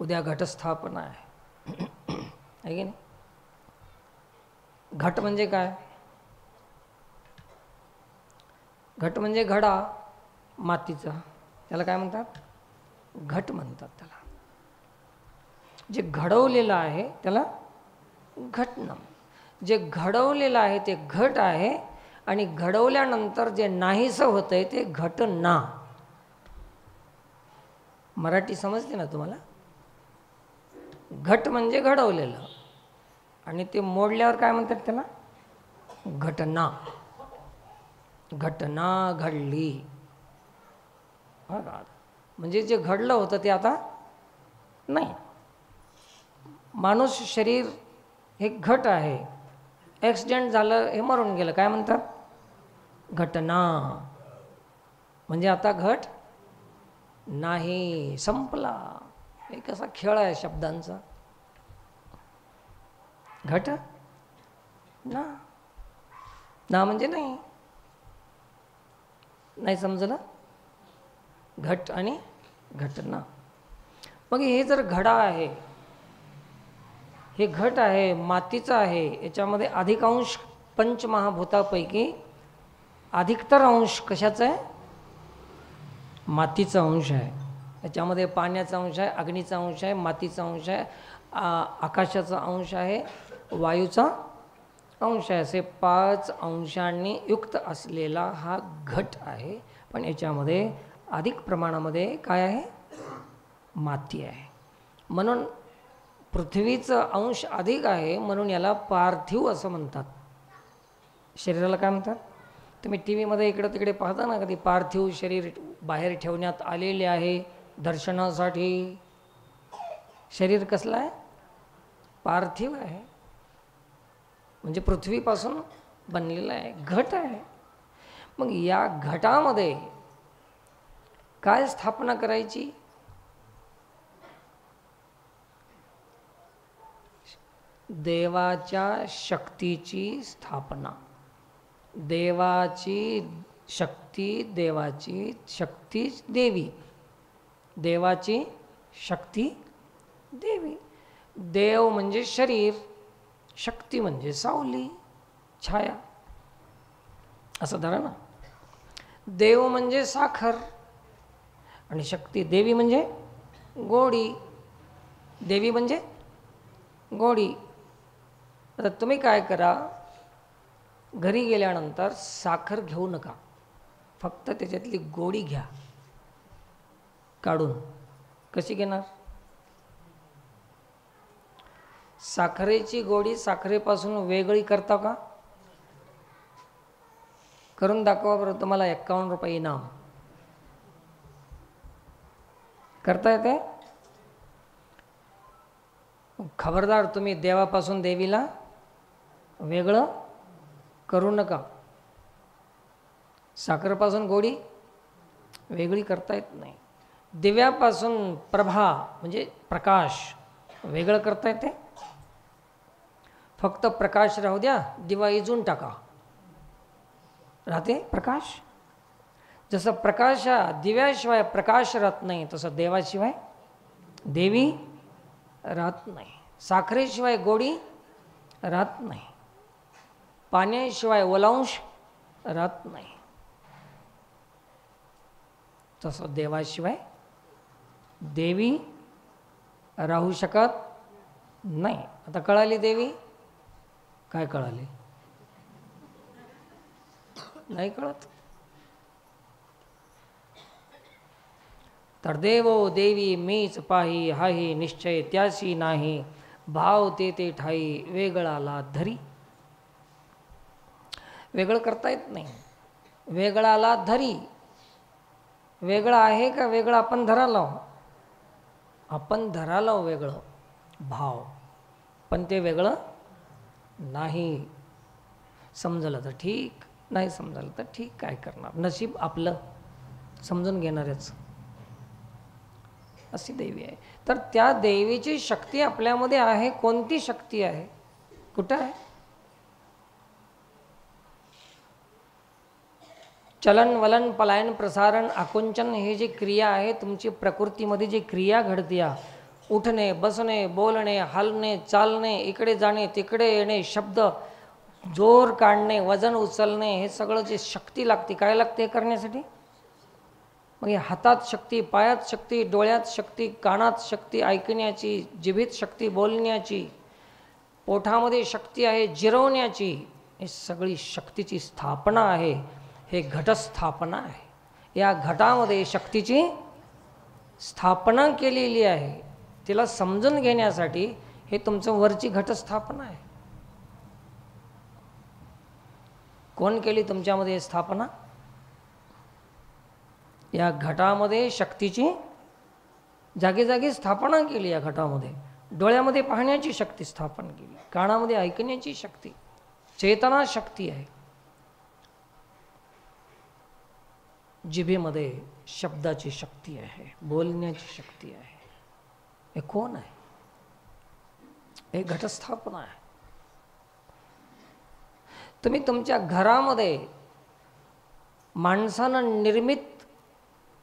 उद्या घटस्थापना आहे की नाही? घट म्हणजे काय? घट म्हणजे घडा मातीचा, त्याला काय म्हणतात? घट म्हणतात त्याला. जे घडवलेलं आहे त्याला घटना. जे घडवलेलं आहे ते घट आहे आणि घडवल्यानंतर जे नाहीसं होतंय ते घटना. मराठी समजते ना तुम्हाला? घट म्हणजे घडवलेलं आणि ते मोडल्यावर काय म्हणतात त्याला? घटना. घटना घडली. म्हणजे जे घडलं होतं ते आता नाही. माणूस शरीर हे घट आहे. ॲक्सिडेंट झालं, हे मरून गेलं, काय म्हणतात? घटना. म्हणजे आता घट नाही, संपला. हे कसा खेळ आहे शब्दांचा. घट ना, ना म्हणजे नाही. नाही समजलं? घट आणि घटना. मग हे जर घडा आहे, हे घट आहे, मातीचं आहे, याच्यामध्ये अधिकांश पंचमहाभूतापैकी अधिकतर अंश कशाचा आहे? मातीचा अंश आहे. याच्यामध्ये पाण्याचा अंश आहे, अग्नीचा अंश आहे, मातीचा अंश आहे, आकाशाचा अंश आहे, वायूचा अंश आहे. असे 5 अंशांनी युक्त असलेला हा घट आहे. पण याच्यामध्ये अधिक प्रमाणामध्ये काय आहे? माती आहे. म्हणून पृथ्वीचं अंश अधिक आहे, म्हणून याला पार्थिव असं म्हणतात. शरीराला काय म्हणतात? तुम्ही टी व्हीमध्ये इकडं तिकडे पाहता ना, कधी पार्थिव शरीर बाहेर ठेवण्यात आलेले आहे दर्शनासाठी. शरीर कसलं आहे? पार्थिव आहे, म्हणजे पृथ्वीपासून बनलेलं आहे, घट आहे. मग या घटामध्ये काय स्थापना करायची? देवाच्या शक्तीची स्थापना. देवाची शक्ती, देवाची शक्ती देवी, देवाची शक्ती देवी. देव म्हणजे शरीर, शक्ती म्हणजे सावली, छाया, असं धरा ना. देव म्हणजे साखर आणि शक्ती देवी म्हणजे गोडी. देवी म्हणजे गोडी. आता तुम्ही काय करा, घरी गेल्यानंतर साखर घेऊ नका, फक्त त्याच्यातली गोडी घ्या काढून. कशी घेणार? साखरेची गोडी साखरेपासून वेगळी करता का? करून दाखवा बरं. तुम्हाला 51 रुपये इनाम. करता येते? खबरदार, तुम्ही देवापासून देवीला वेगळं करू नका. साखरेपासून गोडी वेगळी करता येत नाही. दिव्यापासून प्रभा म्हणजे प्रकाश वेगळं करता येते? फक्त प्रकाश राहू द्या, दिवा इजून टाका, राहते प्रकाश. जसं प्रकाशा दिव्याशिवाय प्रकाश राहत नाही, तसं देवाशिवाय देवी राहत नाही. साखरेशिवाय गोडी राहत नाही, पाण्याशिवाय ओलांश राहत नाही, तसं देवाशिवाय देवी राहू शकत नाही. आता कळाली देवी? काय कळाली? नाही कळत. तर देवो देवी मीच पाही, हाही निश्चय त्याशी नाही, भाव ते ठाई वेगळाला धरी. वेगळं करता येत नाही. वेगळाला धरी. वेगळं आहे का वेगळं आपण धरालो? आपण धरालो वेगळं भाव, पण ते वेगळं नाही. समजलं तर ठीक, नाही समजलं तर ठीक, काय करणार, नशीब आपलं, समजून घेणारच. अशी देवी आहे. तर त्या देवीची शक्ती आपल्यामध्ये आहे. कोणती शक्ती आहे? कुठं आहे? चलन वलन पलायन प्रसारण आकुंचन, हे जे क्रिया आहे तुमची प्रकृतीमध्ये जी क्रिया घडते उठणे, बसणे, बोलणे, हलणे, चालणे, इकडे जाणे, तिकडे येणे, शब्द जोर काढणे, वजन उचलणे, हे सगळं जे शक्ती लागते, काय लागते हे करण्यासाठी? मग हे हातात शक्ती, पायात शक्ती, डोळ्यात शक्ती, कानात शक्ती ऐकण्याची, जिभेत शक्ती बोलण्याची, पोटामध्ये शक्ती आहे जिरवण्याची, हे सगळी शक्तीची स्थापना आहे. हे घटस्थापना आहे. या घटामध्ये शक्तीची स्थापना केलेली आहे. तिला समजून घेण्यासाठी हे तुमचं वरची घटस्थापना आहे. कोण केली तुमच्यामध्ये स्थापना? या घटामध्ये शक्तीची जागी जागी स्थापना केली. या घटामध्ये डोळ्यामध्ये पाहण्याची शक्ती स्थापन केली, कानामध्ये ऐकण्याची शक्ती, चेतना शक्ती आहे, जिभेमध्ये शब्दाची शक्ती आहे, बोलण्याची शक्ती आहे. हे कोण आहे? हे घटस्थापना आहे. तुम्ही तुमच्या घरामध्ये माणसानं निर्मित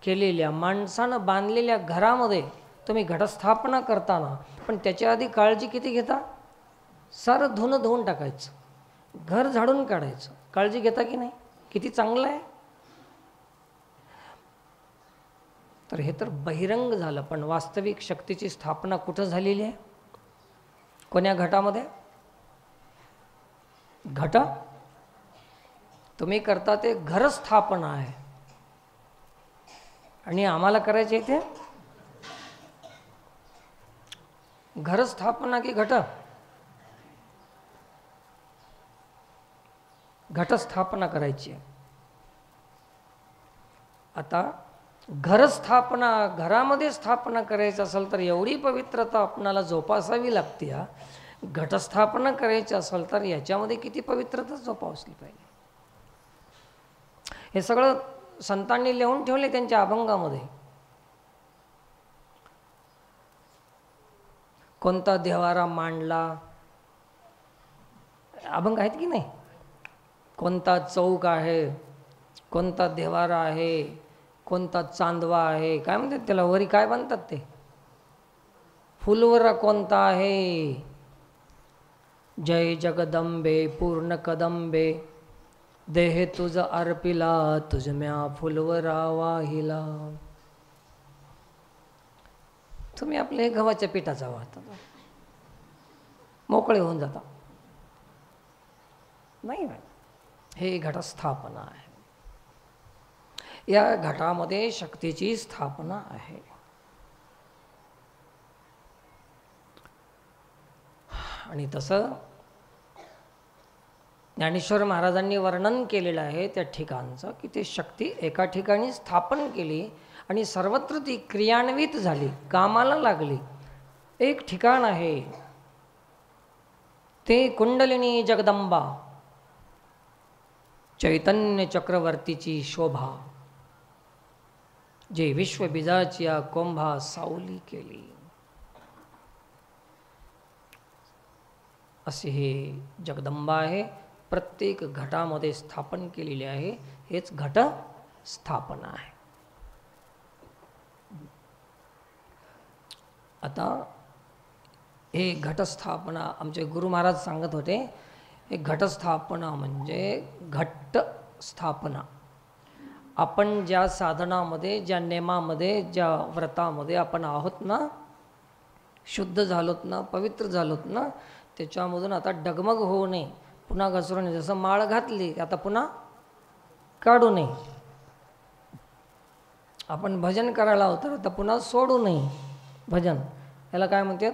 केलेल्या, माणसानं बांधलेल्या घरामध्ये तुम्ही घटस्थापना करताना पण त्याच्या आधी काळजी किती घेता? सारं धुणं धुवून टाकायचं, घर झाडून काढायचं. काळजी घेता की नाही? किती चांगलं आहे. तर हे तर बहिरंग झालं, पण वास्तविक शक्तीची स्थापना कुठं झालेली आहे? कोण्या घटामध्ये? घट तुम्ही करता ते घरस्थापना आहे. आणि आम्हाला करायचे इथे घरस्थापना की घट? घटस्थापना करायची आहे. आता घरस्थापना, घरामध्ये स्थापना करायचं असेल तर एवढी पवित्रता आपणाला जोपासावी लागते. घटस्थापना करायची असेल तर याच्यामध्ये किती पवित्रता जोपासली पाहिजे. हे सगळं संतांनी लिहून ठेवले त्यांच्या अभंगामध्ये. कोणता देवारा मांडला, अभंग आहेत की नाही? कोणता चौक आहे, कोणता देवारा आहे, कोणता चांदवा आहे, काय म्हणतात त्याला, वरी काय म्हणतात ते, फुलवरा कोणता आहे, जय जगदंबे पूर्ण कदंबे, देह तुझ अर्पिला तुझ म्या फुलवरा वाहिला. तुम्ही आपले गव्हाच्या पिठाचा वाहता, मोकळे होऊन जाता. नाही, हे घटस्थापना आहे. या घटामध्ये शक्तीची स्थापना आहे. आणि तसं ज्ञानेश्वर महाराजांनी वर्णन केलेलं आहे त्या ठिकाणचं, की ते शक्ती एका ठिकाणी स्थापन केली आणि सर्वत्र ती क्रियान्वित झाली, कामाला लागली. एक ठिकाण आहे ते कुंडलिनी जगदंबा, चैतन्य चक्रवर्तीची शोभा, जे विश्वबीजाची या कोंभा सावली केली. असे हे जगदंबा आहे, प्रत्येक घटामध्ये स्थापन केलेले आहे. हेच घट स्थापना आहे. आता हे घटस्थापना आमचे गुरु महाराज सांगत होते. हे घटस्थापना म्हणजे घट्ट स्थापना. आपण ज्या साधनामध्ये, ज्या नेमामध्ये, ज्या व्रतामध्ये आपण आहोत ना, शुद्ध झालोत ना, पवित्र झालोत ना, त्याच्यामधून आता डगमग होऊ नये, पुन्हा घसरू नये. जसं माळ घातली आता पुन्हा काढू नये. आपण भजन करायला होतं आता पुन्हा सोडू नये भजन. याला काय म्हणतात?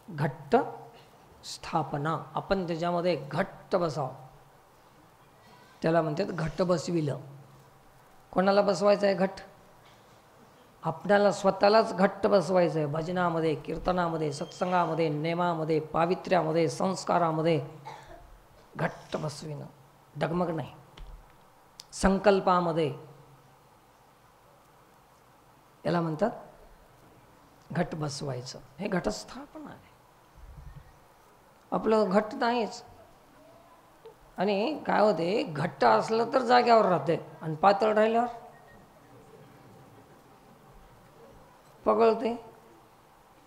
घट्ट स्थापना. आपण त्याच्यामध्ये घट्ट बसावं, त्याला म्हणतात घट्ट बसविलं. कोणाला बसवायचं आहे घट्ट? आपल्याला स्वतःलाच घट्ट बसवायचं आहे. भजनामध्ये, कीर्तनामध्ये, सत्संगामध्ये, नेमामध्ये, पावित्र्यामध्ये, संस्कारामध्ये घट्ट बसविणं, डगमग नाही. संकल्पामध्ये याला म्हणतात घट बसवायचं. हे घटस्थापना आहे. आपलं घट्ट नाहीच. आणि काय होते, घट्ट असलं तर जाग्यावर राहते आणि पातळ राहिल्यावर पगळते.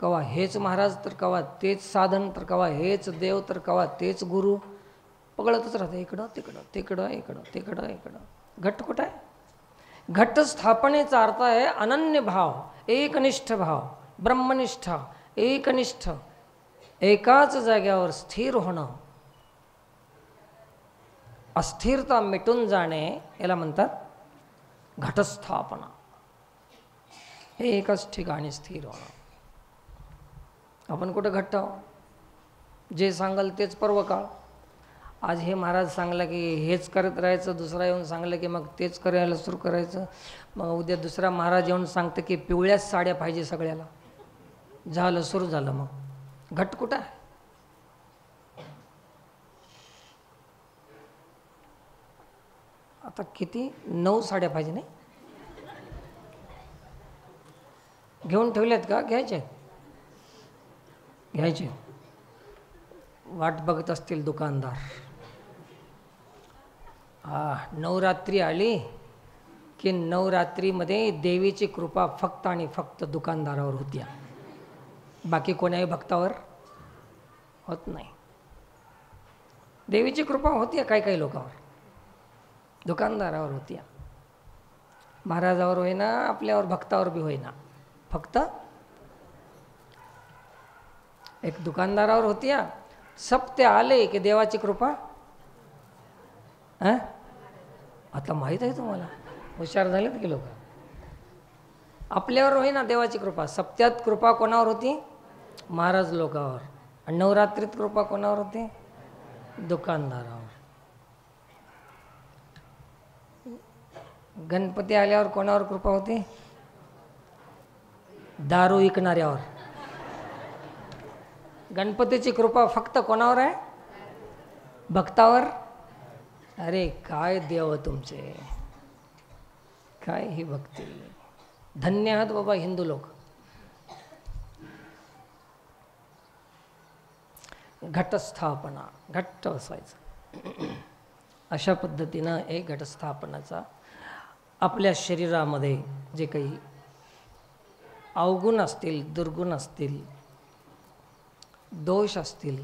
कवा हेच महाराज तर कवा तेच साधन तर कवा हेच देव तर कवा तेच गुरु पगळतच राहतं इकडं तिकडं तिकडं इकडं तिकडं इकडं. घट कुठं आहे? घट स्थापनेचा अर्थ आहे अनन्य भाव, एकनिष्ठ भाव, ब्रह्मनिष्ठा, एकनिष्ठ, एकाच जाग्यावर स्थिर होणं, अस्थिरता मिटून जाणे याला म्हणतात घटस्थापना. एकच ठिकाणी स्थिर होणं. आपण कुठं घट्ट आहोत? जे सांगाल तेच पर्वकाळ. आज हे महाराज सांगलं की हेच करत राहायचं, दुसरा येऊन सांगलं की मग तेच करायला सुरू करायचं. मग उद्या दुसरा महाराज येऊन सांगतं की पिवळ्याच साड्या पाहिजे सगळ्याला. झालं सुरू झालं. मग घट कुठं आहे? आता किती 9 साड्या पाहिजे नाही? घेऊन ठेवल्यात का? घ्यायचे घ्यायचे. वाट बघत असतील दुकानदार. नवरात्री आली की नवरात्रीमध्ये देवीची कृपा फक्त आणि फक्त दुकानदारावर होती. बाकी कोणाही भक्तावर होत नाही. देवीची कृपा होती काही काही लोकांवर, दुकानदारावर होती. महाराजावर होईना, आपल्यावर भक्तावर बी होईना, फक्त एक दुकानदारावर होती. सप्ते आले की देवाची कृपा. आता माहीत आहे तुम्हाला, हुशार झालेत की लोक. आपल्यावर होईना देवाची कृपा. सप्त्यात कृपा कोणावर होती? महाराज लोकावर. आणि नवरात्रीत कृपा कोणावर होती? दुकानदारावर. गणपती आल्यावर कोणावर कृपा होती? दारू विकणाऱ्यावर. गणपतीची कृपा फक्त कोणावर आहे? भक्तावर. अरे काय देव तुमचे, काय ही भक्ती. धन्य आहात बाबा हिंदू लोक. घटस्थापना, घट्ट असायचं. अशा पद्धतीनं एक घटस्थापनाचा आपल्या शरीरामध्ये जे काही अवगुण असतील, दुर्गुण असतील, दोष असतील,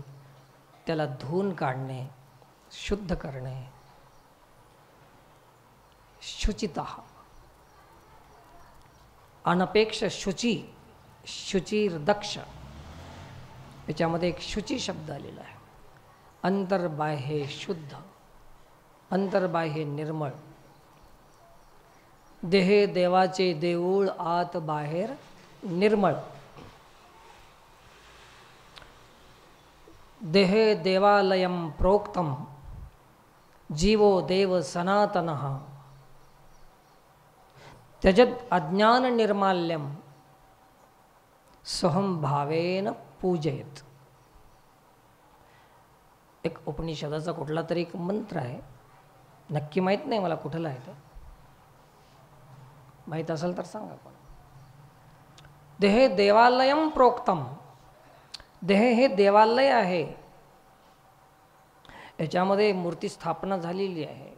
त्याला धुवून काढणे, शुद्ध करणे. शुचितः, अनपेक्ष शुची, शुचिर्दक्ष. याच्यामध्ये एक शुची शब्द आलेला आहे. अंतर्बाह्य शुद्ध, अंतर्बाह्य निर्मळ. देहे देवाचे देऊळ, आत बाहेर निर्मळ. देहे देवालयम प्रोक्तम, जीवो देव सनातनः. त्यजत अज्ञान निर्माल्यम, सोहम भावेन पूजयेत. एक उपनिषदाचा कुठला तरी एक मंत्र आहे, नक्की माहीत नाही मला कुठला आहे तो. माहीत असेल तर सांगा कोण. देहे देवालयम प्रोक्तम. देह हे देवालय आहे. याच्यामध्ये मूर्ती स्थापना झालेली आहे,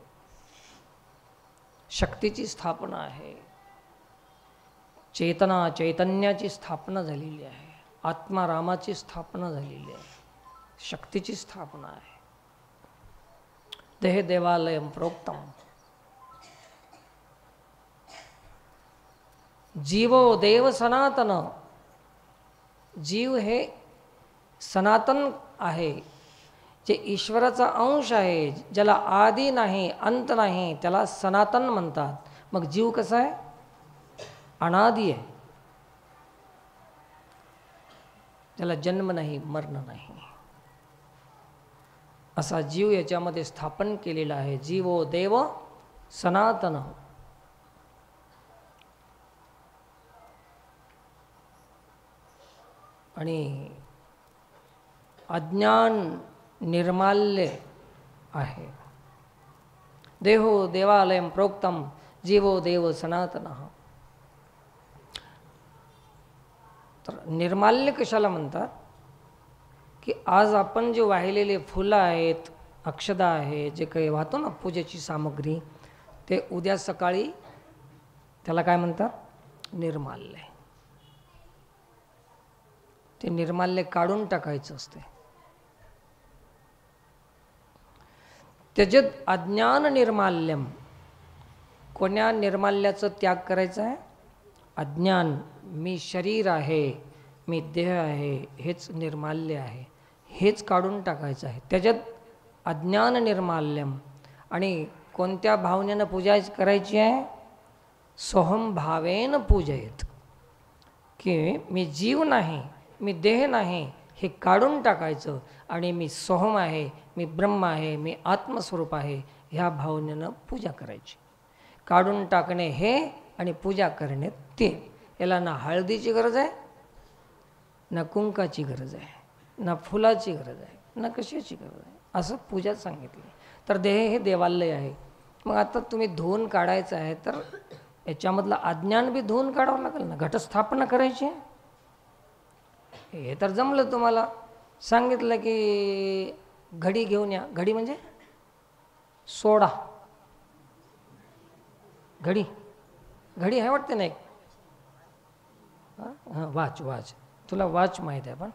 शक्तीची स्थापना आहे, चेतना चैतन्याची स्थापना झालेली आहे, आत्मा रामाची स्थापना झालेली आहे, शक्तीची स्थापना आहे. देह देवालयम प्रोक्तम. जीवो देव सनातन. जीव हे सनातन आहे, जे ईश्वराचा अंश आहे, ज्याला आदी नाही अंत नाही, त्याला सनातन म्हणतात. मग जीव कसा आहे? अनादी आहे, त्याला जन्म नाही मरण नाही, असा जीव याच्यामध्ये स्थापन केलेला आहे. जीवो देव सनातन. आणि अज्ञान निर्माल्य आहे. देहो देवालयम प्रोक्तम, जीवो देव सनातनः. तर निर्माल्य कशाला म्हणतात? की आज आपण जे वाहिलेले फुलं आहेत, अक्षदा आहे, जे काही वाहतो ना पूजेची सामग्री, ते उद्या सकाळी त्याला काय म्हणतात? निर्माल्य. ते निर्माल्य काढून टाकायचं असते. त्यजेत अज्ञान निर्माल्यम. कोण्या निर्माल्याचं त्याग करायचं आहे? अज्ञान. मी शरीर आहे, मी देह आहे, हेच निर्माल्य आहे, हेच काढून टाकायचं आहे. त्याच्यात अज्ञान निर्माल्यम. आणि कोणत्या भावनेनं पूजा करायची आहे? सोहम भावेन पूजयेत. की मी जीव नाही, मी देह नाही, हे काढून टाकायचं आणि मी सोहम आहे, मी ब्रह्म आहे, मी आत्मस्वरूप आहे, ह्या भावनेनं पूजा करायची. काढून टाकणे हे आणि पूजा करणे ते. याला ना हळदीची गरज आहे, ना कुंकाची गरज आहे, ना फुलाची गरज आहे, ना कशाची गरज आहे. असं पूजा सांगितली. तर देह हे देवालय आहे. मग आता तुम्ही धुवून काढायचं आहे तर याच्यामधलं अज्ञान बी धुवून काढावं लागेल ना. घटस्थापना करायची आहे. हे तर जमलं तुम्हाला. सांगितलं की घडी घेऊन या. घडी म्हणजे सोडा. घडी घडी आहे वाटते ना एक. हां वाच वाच. तुला वाच माहीत आहे. पण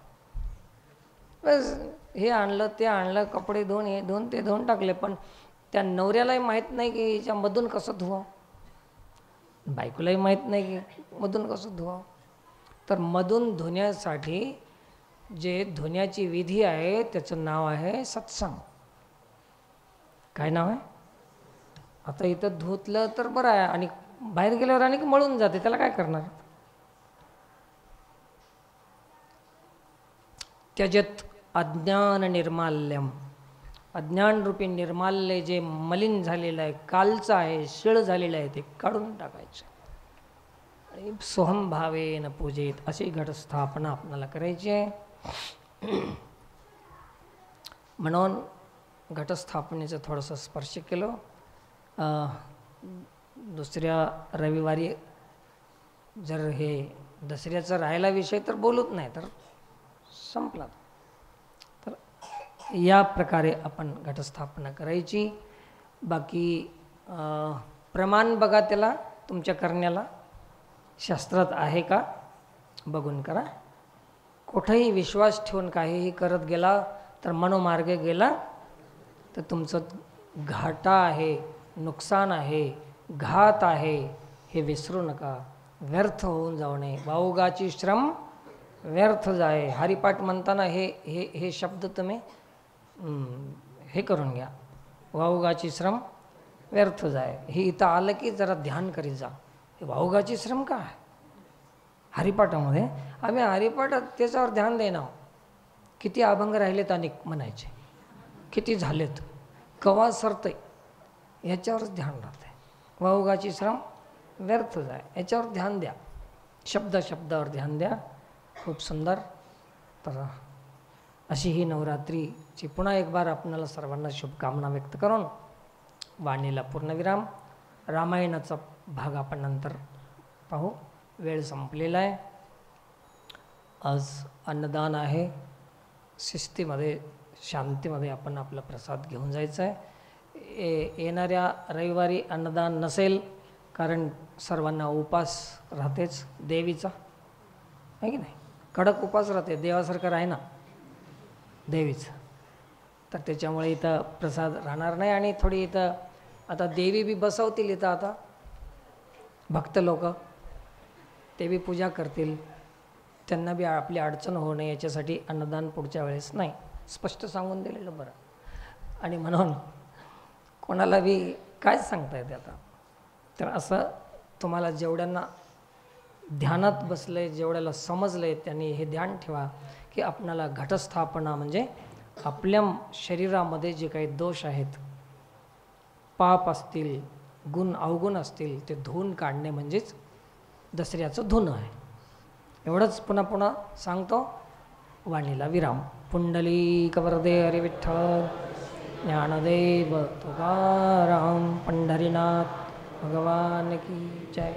बस हे आणलं ते आणलं, कपडे धुवून हे धुवून ते धुवून टाकले. पण त्या नवऱ्यालाही माहीत नाही की हिच्यामधून कसं धुवावं, बायकोलाही माहीत नाही की मधून कसं धुवावं. तर मधून धुण्यासाठी जे धुण्याची विधी आहे त्याचं नाव आहे सत्संग. काय नाव आहे? आता इथं धुतलं तर बरं आहे, आणि बाहेर गेल्यावर आणि मळून जाते, त्याला काय करणार? त्यजेत अज्ञान निर्माल्यम. अज्ञानरूपी निर्माल्य जे मलिन झालेलं आहे, कालचं आहे, शिळ झालेलं आहे, ते काढून टाकायचं. आणि सोहम भावेन पूजेत. अशी घटस्थापना आपल्याला करायची आहे. म्हणून घटस्थापनेचं थोडंसं स्पर्श केलं. दुसऱ्या रविवारी जर हे दसऱ्याचा राहिला विषय तर बोलूच नाही तर संपला. तर या प्रकारे आपण घटस्थापना करायची. बाकी प्रमाण बघा त्याला, तुमच्या करण्याला शास्त्रात आहे का बघून करा. कुठेही विश्वास ठेवून काहीही करत गेला तर मनोमार्गे गेला तर तुमचं घाटा आहे, नुकसान आहे, घात आहे, हे विसरू नका. व्यर्थ होऊन जाऊ नये. वाऊगाची श्रम व्यर्थ जाय. हरिपाठ म्हणताना हे हे हे शब्द तुम्ही हे करून घ्या. वाऊगाची श्रम व्यर्थ जाय. हे इथं आलं की जरा ध्यान करीत जा. हे वाऊगाची श्रम का आहे हरिपाठामध्ये? आम्ही हरिपाठात त्याच्यावर ध्यान देणार. किती अभंग राहिलेत अनेक म्हणायचे, किती झालेत, कवा सरतय, याच्यावरच ध्यान राहते. वाऊगाची श्रम व्यर्थ जाय, याच्यावर ध्यान द्या. शब्द शब्दावर ध्यान द्या. खूप सुंदर. तर अशी ही नवरात्रीची पुन्हा एक बार आपणाला सर्वांना शुभकामना व्यक्त करून वाणीला पूर्णविराम. रामायणाचा भाग आपण नंतर पाहू. वेळ संपलेला आहे. आज अन्नदान आहे. शिस्तीमध्ये शांतीमध्ये आपण आपला प्रसाद घेऊन जायचा आहे. येणाऱ्या रविवारी अन्नदान नसेल, कारण सर्वांना उपास राहतेच देवीचा, आहे की नाही? कडक उपास राहते, देवासारखं आहे ना देवीचं. तर त्याच्यामुळे इथं प्रसाद राहणार नाही. आणि थोडी इथं आता देवी बी बसवतील इथं. आता भक्त लोक ते बी पूजा करतील, त्यांना बी आपली अडचण होऊ नये याच्यासाठी अन्नदान पुढच्या वेळेस नाही, स्पष्ट सांगून दिलेलं बरं. आणि म्हणून कोणाला बी काय सांगता येते आता. तर असं तुम्हाला जेवढ्यांना ध्यानात बसले, जेवढ्याला समजले, त्यांनी हे ध्यान ठेवा की आपणाला घटस्थापना म्हणजे आपल्या शरीरामध्ये जे काही दोष आहेत, पाप असतील, गुण अवगुण असतील, ते धुवून काढणे म्हणजेच दसऱ्याचं धुणं आहे. एवढंच पुन्हा पुन्हा सांगतो. वाणीला विराम. पुंडलिक वरदे हरी विठ्ठल ज्ञानदेव तुकाराम पंढरीनाथ भगवान की जय.